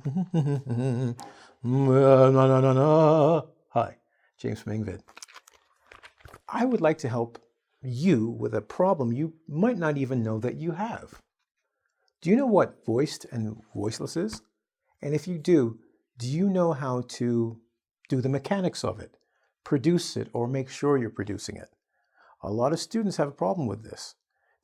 Hi, James from engVid. I would like to help you with a problem you might not even know that you have. Do you know what voiced and voiceless is? And if you do you know how to do the mechanics of it, produce it, or make sure you're producing it? A lot of students have a problem with this.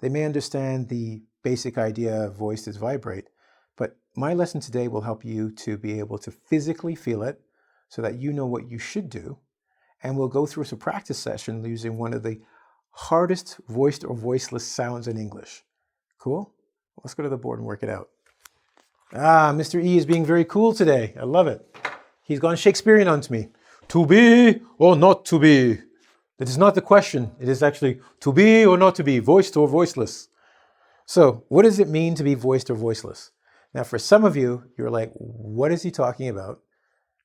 They may understand the basic idea of voiced is vibrate, but my lesson today will help you to be able to physically feel it so that you know what you should do. And we'll go through some practice session using one of the hardest voiced or voiceless sounds in English. Cool? Let's go to the board and work it out. Mr. E is being very cool today. I love it. He's gone Shakespearean onto me. To be or not to be? That is not the question. It is actually to be or not to be, voiced or voiceless. So what does it mean to be voiced or voiceless? Now, for some of you, you're like, what is he talking about?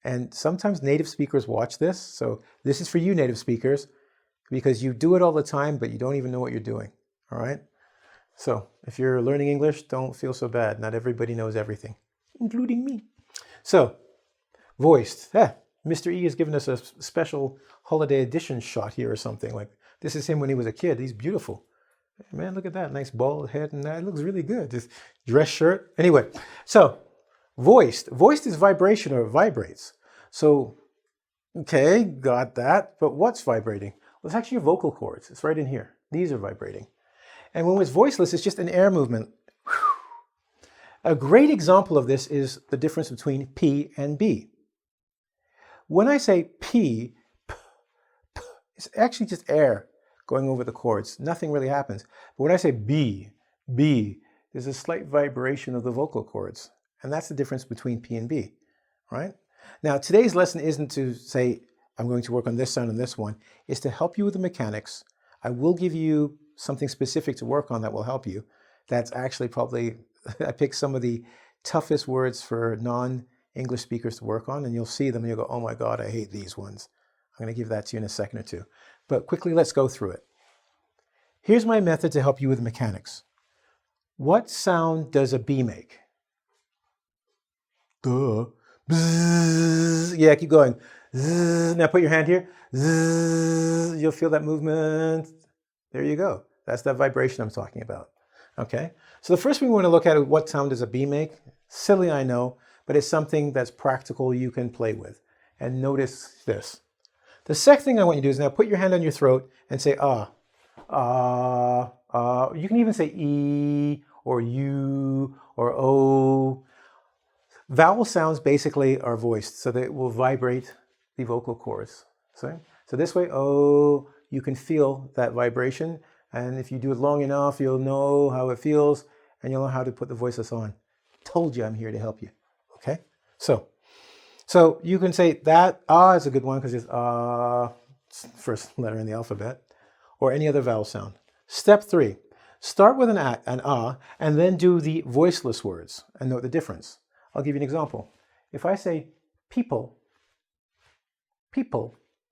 And sometimes native speakers watch this. So this is for you native speakers, because you do it all the time, but you don't even know what you're doing. All right? So if you're learning English, don't feel so bad. Not everybody knows everything, including me. So voiced. Mr. E has given us a special holiday edition shot here or something. Like, this is him when he was a kid. He's beautiful. Man, look at that. Nice bald head, and that looks really good. This dress shirt. Anyway, so voiced. Voiced is vibration or vibrates. So, okay, got that. But what's vibrating? Well, it's actually your vocal cords. It's right in here. These are vibrating. And when it's voiceless, it's just an air movement. A great example of this is the difference between P and B. When I say P, it's actually just air going over the chords. Nothing really happens. But when I say B, there's a slight vibration of the vocal cords. And that's the difference between P and B, right? Now, today's lesson isn't to say, I'm going to work on this sound and this one. It's to help you with the mechanics. I will give you something specific to work on that will help you. That's actually probably, I picked some of the toughest words for non-English speakers to work on, and you'll see them and you'll go, oh my God, I hate these ones. I'm going to give that to you in a second or two. But quickly, let's go through it. Here's my method to help you with mechanics. What sound does a B make? Duh. Bzzz. Yeah, keep going. Zzz. Now put your hand here. Zzz. You'll feel that movement. There you go. That's that vibration I'm talking about. Okay? So the first thing we want to look at is what sound does a B make? Silly, I know, but it's something that's practical you can play with. And notice this. The second thing I want you to do is now put your hand on your throat and say ah. You can even say E or U or O. Vowel sounds basically are voiced, so they will vibrate the vocal cords. So this way, O, you can feel that vibration. And if you do it long enough, you'll know how it feels and you'll know how to put the voiceless on. Told you I'm here to help you. Okay? So you can say that is a good one because it's first letter in the alphabet, or any other vowel sound. Step 3, start with an and then do the voiceless words and note the difference. I'll give you an example. If I say people,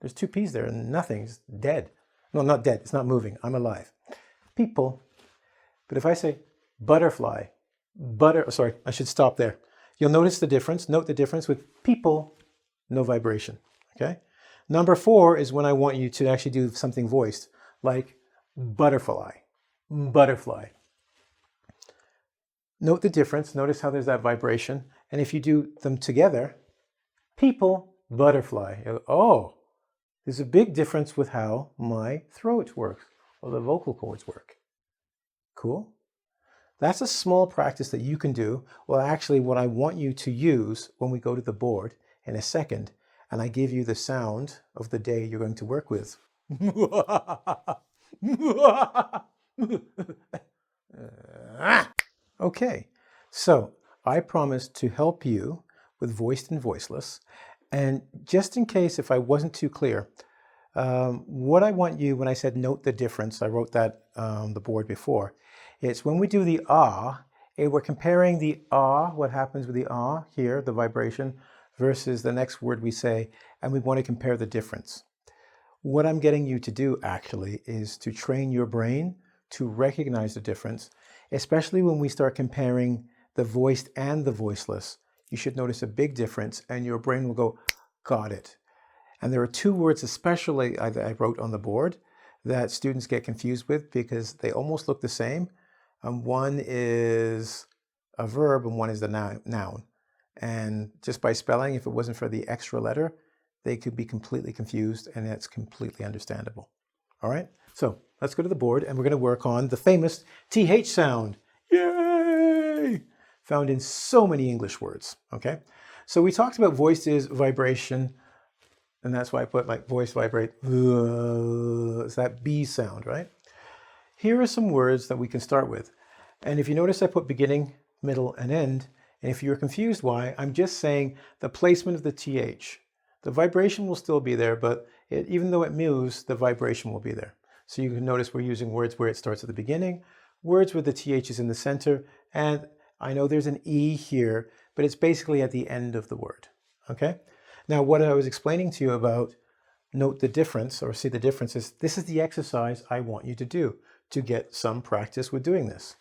there's 2 P's there and nothing's dead. No, not dead, it's not moving, I'm alive. People. But if I say butterfly, sorry, I should stop there. You'll notice the difference. Note the difference with people, no vibration. Okay? Number 4 is when I want you to actually do something voiced, like butterfly. Note the difference. Notice how there's that vibration. And if you do them together, people, butterfly. Oh, there's a big difference with how my throat works, or the vocal cords work. Cool? That's a small practice that you can do. Well, actually, what I want you to use when we go to the board in a second, and I give you the sound of the day you're going to work with. Okay, so I promise to help you with voiced and voiceless. And just in case if I wasn't too clear, what I want you, when I said note the difference, I wrote that on the board before. It's when we do the we're comparing the what happens with the here, the vibration, versus the next word we say, and we want to compare the difference. What I'm getting you to do actually is to train your brain to recognize the difference, especially when we start comparing the voiced and the voiceless. you should notice a big difference, and your brain will go, got it. And there are two words especially I wrote on the board that students get confused with because they almost look the same. One is a verb and one is the noun. And just by spelling, if it wasn't for the extra letter, they could be completely confused, and that's completely understandable. All right, so let's go to the board, and we're going to work on the famous TH sound. Yay! Found in so many English words, okay? So we talked about voice is vibration, and that's why I put like voice vibrate. It's that B sound, right? Here are some words that we can start with. And if you notice, I put beginning, middle, and end. And if you're confused why, I'm just saying the placement of the TH. The vibration will still be there, but even though it moves, the vibration will be there. So you can notice we're using words where it starts at the beginning, words where the TH is in the center, and I know there's an E here, but it's basically at the end of the word, okay? Now, what I was explaining to you about note the difference or see the differences, this is the exercise I want you to do to get some practice with doing this.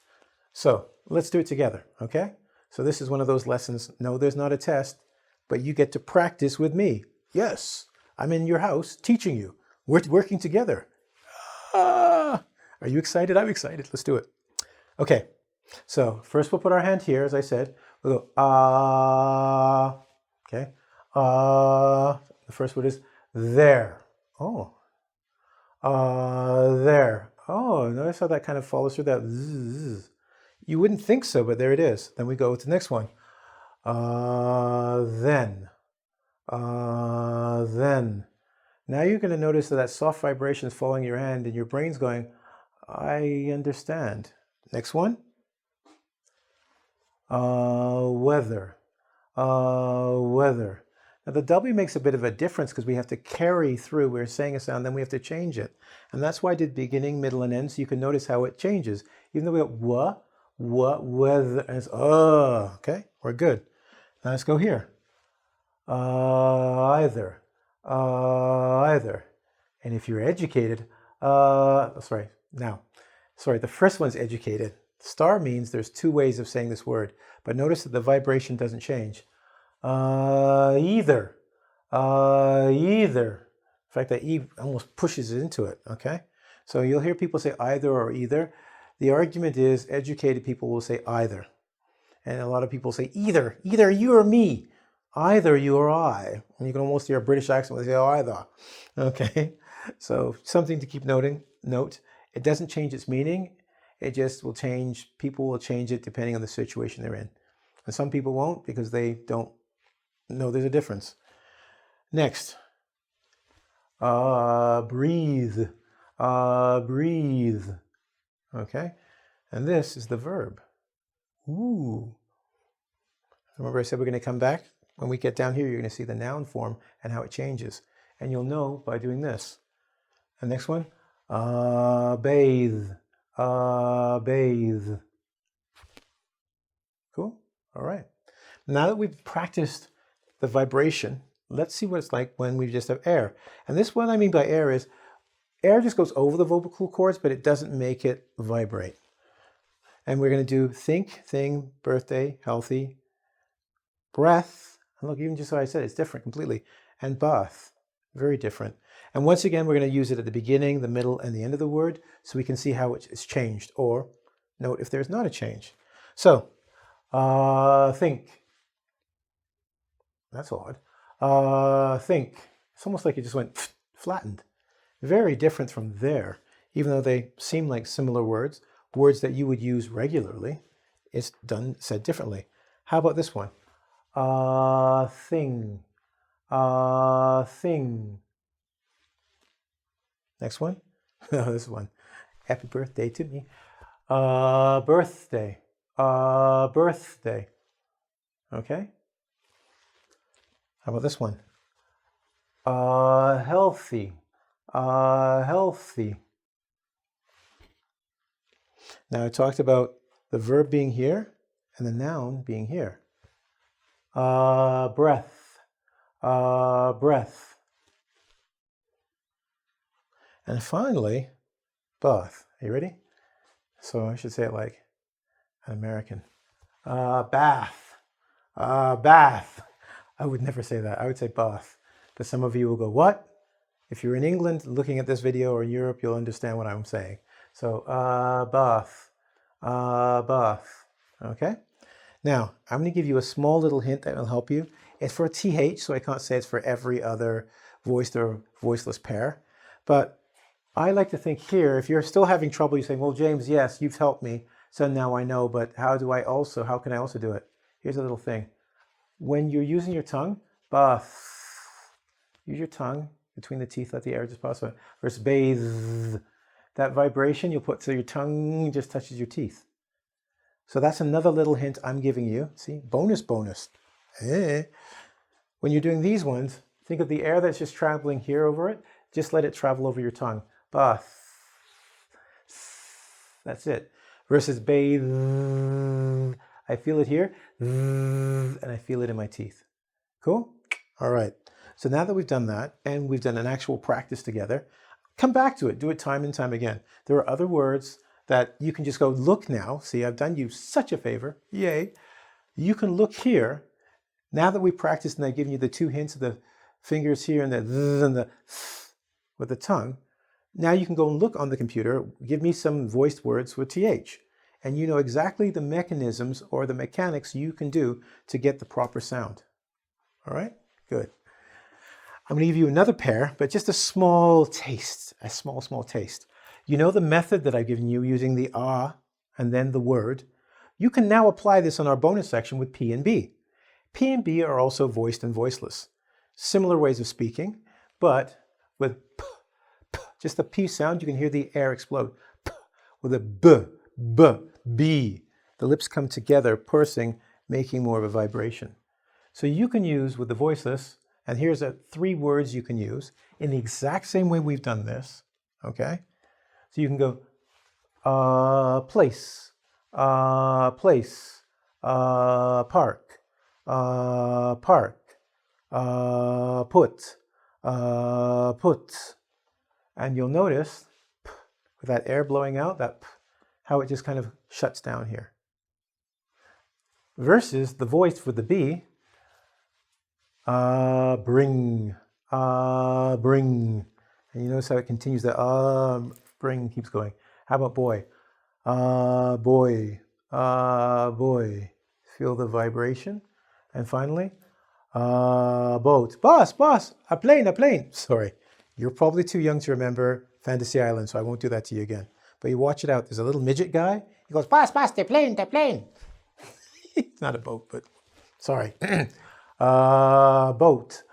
So let's do it together, okay? So this is one of those lessons. No, there's not a test, but you get to practice with me. Yes, I'm in your house teaching you. We're working together. Ah, are you excited? I'm excited. Let's do it. Okay, so first we'll put our hand here, as I said. We'll go, ah, okay. The first word is there. Oh, there. Oh, notice how that kind of follows through that zzz. You wouldn't think so, but there it is. Then we go to the next one. Then. Then. Now you're going to notice that soft vibration is following your hand and your brain's going, I understand. Next one. Weather. Weather. Now the W makes a bit of a difference because we have to carry through. We're saying a sound, then we have to change it. And that's why I did beginning, middle, and end, so you can notice how it changes. Even though we got weather, and it's okay, we're good. Now let's go here. Either. Either. And if you're educated, the first one's educated. Star means there's two ways of saying this word, but notice that the vibration doesn't change. Either. Either. In fact, the E almost pushes it into it, okay? So you'll hear people say either or either. The argument is educated people will say either. And a lot of people say either you or me, either you or I. And you can almost hear a British accent when they say, oh, either. Okay, so something to keep note. It doesn't change its meaning. It just will change, people will change it depending on the situation they're in. And some people won't because they don't know there's a difference. Next, breathe, breathe. Okay, and this is the verb. Ooh. Remember I said we're going to come back? When we get down here, you're going to see the noun form and how it changes. And you'll know by doing this. And next one, bathe, bathe. Cool? All right. Now that we've practiced the vibration, let's see what it's like when we just have air. And this, what I mean by air is, air just goes over the vocal cords, but it doesn't make it vibrate. And we're going to do think, thing, birthday, healthy, breath. And look, even just how I said, it's different completely. And bath, very different. And once again, we're going to use it at the beginning, the middle, and the end of the word, so we can see how it's changed, or note if there's not a change. So, think. That's odd. Think. It's almost like it just went flattened. Very different from there, even though they seem like similar words that you would use regularly. It's said differently. How about this one? Thing. Thing. Next one. This one. Happy birthday to me. Birthday. Birthday. Okay. How about this one? Healthy. Healthy. Now I talked about the verb being here and the noun being here. Breath. Breath. And finally, bath. Are you ready? So I should say it like an American. Bath. Bath. I would never say that. I would say bath. But some of you will go, what? If you're in England looking at this video or in Europe, you'll understand what I'm saying. So, bath. Bath. Okay? Now, I'm going to give you a small little hint that will help you. It's for a TH, so I can't say it's for every other voiced or voiceless pair. But I like to think here, if you're still having trouble, you say, well, James, yes, you've helped me. So now I know, but how can I also do it? Here's a little thing. When you're using your tongue, bath, use your tongue between the teeth, let the air just pass over. Versus bathe, that vibration you'll put so your tongue just touches your teeth. So that's another little hint I'm giving you. See, bonus. When you're doing these ones, think of the air that's just traveling here over it. Just let it travel over your tongue. Bath. That's it. Versus bathe. I feel it here. And I feel it in my teeth. Cool? All right. So now that we've done that, and we've done an actual practice together, come back to it. Do it time and time again. There are other words that you can just go look now. See, I've done you such a favor. Yay. You can look here. Now that we practiced and I've given you the 2 hints of the fingers here and the th and the th with the tongue, now you can go and look on the computer, give me some voiced words with TH. And you know exactly the mechanisms or the mechanics you can do to get the proper sound. All right? Good. I'm going to give you another pair, but just a small taste, a small taste. You know the method that I've given you using the ah and then the word. You can now apply this on our bonus section with P and B. P and B are also voiced and voiceless. Similar ways of speaking, but with p, just the P sound, you can hear the air explode. P, with a b, b. The lips come together, pursing, making more of a vibration. So you can use with the voiceless, and here's 3 words you can use in the exact same way we've done this, okay? So you can go, place, park, park, put. And you'll notice, with that air blowing out, how it just kind of shuts down here. Versus the voice for the B, bring, bring. And you notice how it continues, the bring keeps going. How about boy? Boy, boy. Feel the vibration. And finally, boat. Boss, a plane. Sorry, you're probably too young to remember Fantasy Island, so I won't do that to you again. But you watch it out. There's a little midget guy. He goes, boss, the plane. It's not a boat, but sorry. Boat.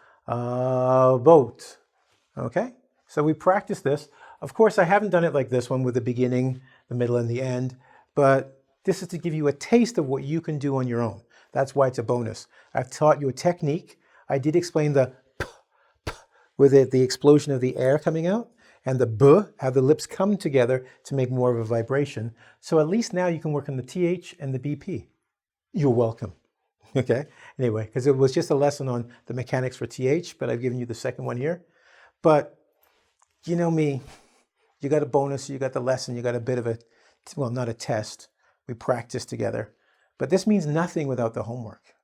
Okay, so we practice this. Of course, I haven't done it like this one with the beginning, the middle, and the end, but this is to give you a taste of what you can do on your own. That's why it's a bonus. I've taught you a technique. I did explain the p, with the explosion of the air coming out, and the b, how the lips come together to make more of a vibration. So at least now you can work on the TH and the BP. You're welcome. Okay, anyway, because it was just a lesson on the mechanics for TH, but I've given you the second one here. But you know me, you got a bonus, you got the lesson, you got a bit of a, well, not a test. We practice together. But this means nothing without the homework.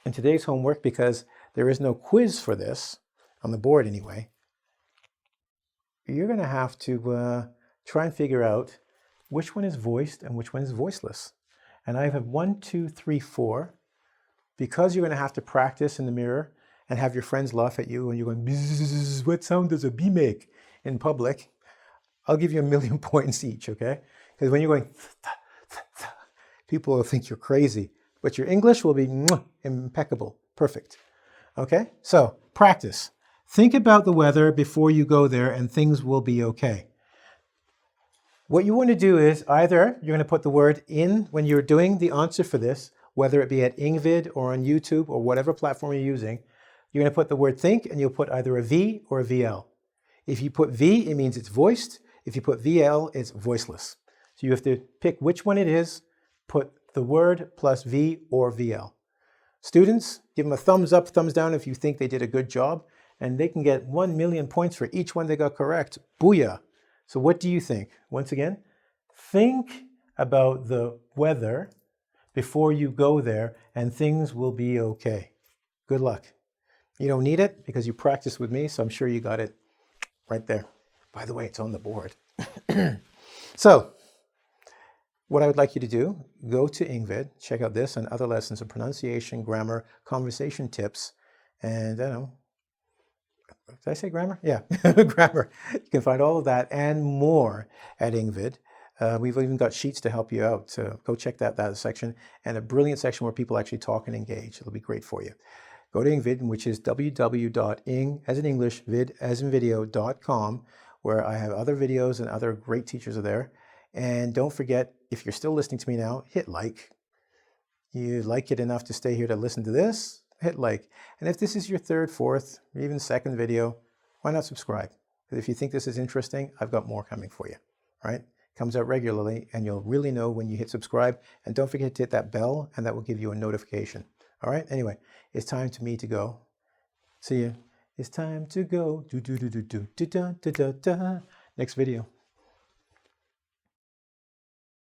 And today's homework, because there is no quiz for this, on the board anyway, you're going to have to try and figure out which one is voiced and which one is voiceless. And I have 1, 2, 3, 4. Because you're going to have to practice in the mirror and have your friends laugh at you and you're going, bzzz, what sound does a bee make in public? I'll give you 1,000,000 points each, okay? Because when you're going, people will think you're crazy. But your English will be impeccable, perfect. Okay? So, practice. Think about the weather before you go there and things will be okay. What you want to do is either you're going to put the word in when you're doing the answer for this, whether it be at engVid or on YouTube or whatever platform you're using, you're going to put the word think and you'll put either a V or a VL. If you put V, it means it's voiced. If you put VL, it's voiceless. So you have to pick which one it is, put the word plus V or VL. Students, give them a thumbs up, thumbs down if you think they did a good job, and they can get 1,000,000 points for each one they got correct. Booyah! So what do you think? Once again, think about the weather before you go there, and things will be okay. Good luck. You don't need it because you practiced with me, so I'm sure you got it right there. By the way, it's on the board. So, what I would like you to do, go to engVid, check out this and other lessons of pronunciation, grammar, conversation tips, and I don't know, did I say grammar? Yeah, grammar. You can find all of that and more at engVid. We've even got sheets to help you out, so go check that section, and a brilliant section where people actually talk and engage. It'll be great for you. Go to engVid, which is www.ing, as in English, vid, as in video.com, where I have other videos and other great teachers are there. And don't forget, if you're still listening to me now, hit like. You like it enough to stay here to listen to this, hit like. And if this is your third, fourth, or even second video, why not subscribe? Because if you think this is interesting, I've got more coming for you, right? Comes out regularly, and you'll really know when you hit subscribe. And don't forget to hit that bell, and that will give you a notification. All right? Anyway, it's time to me to go. See you. It's time to go. Do do do do do do da da da da. Next video.